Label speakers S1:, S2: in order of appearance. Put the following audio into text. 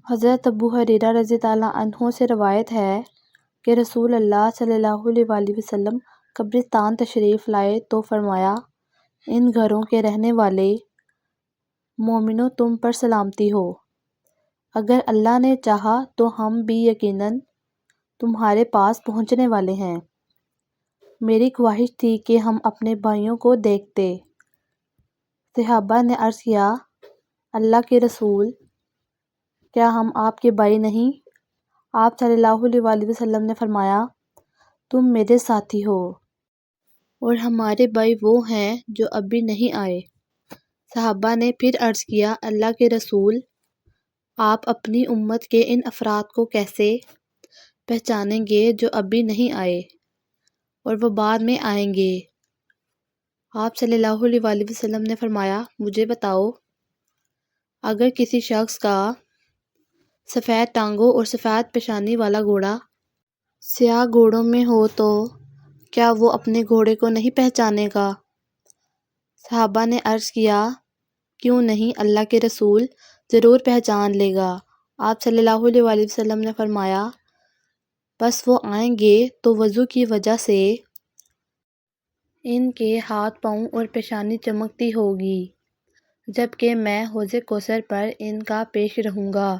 S1: حضرت ابو ہریرہ رضی اللہ عنہ سے روایت ہے کہ رسول اللہ صلی اللہ علیہ وآلہ وسلم قبرستان تشریف لائے تو فرمایا، ان گھروں کے رہنے والے مومنوں تم پر سلامتی ہو۔ اگر اللہ نے چاہا تو ہم بھی یقیناً تمہارے پاس پہنچنے والے ہیں۔ میری خواہش تھی کہ ہم اپنے بھائیوں کو دیکھتے۔ صحابہ نے عرض کیا، اللہ کے رسول، کیا ہم آپ کے بھائی نہیں؟ آپ صلی اللہ علیہ وآلہ وسلم نے فرمایا، تم میرے ساتھی ہو اور ہمارے بھائی وہ ہیں جو ابھی نہیں آئے۔ صحابہ نے پھر عرض کیا، اللہ کے رسول، آپ اپنی امت کے ان افراد کو کیسے پہچانیں گے جو ابھی نہیں آئے اور وہ بعد میں آئیں گے؟ آپ صلی اللہ علیہ وآلہ وسلم نے فرمایا، مجھے بتاؤ، اگر کسی شخص کا سفید ٹانگوں اور سفید پیشانی والا گھوڑا سیاہ گھوڑوں میں ہو تو کیا وہ اپنے گھوڑے کو نہیں پہچانے گا؟ صحابہ نے عرض کیا، کیوں نہیں اللہ کے رسول، ضرور پہچان لے گا۔ آپ صلی اللہ علیہ وآلہ وسلم نے فرمایا، بس وہ آئیں گے تو وضو کی وجہ سے ان کے ہاتھ پاؤں اور پیشانی چمکتی ہوگی، جبکہ میں حوض کوثر پر ان کا پیش رہوں گا۔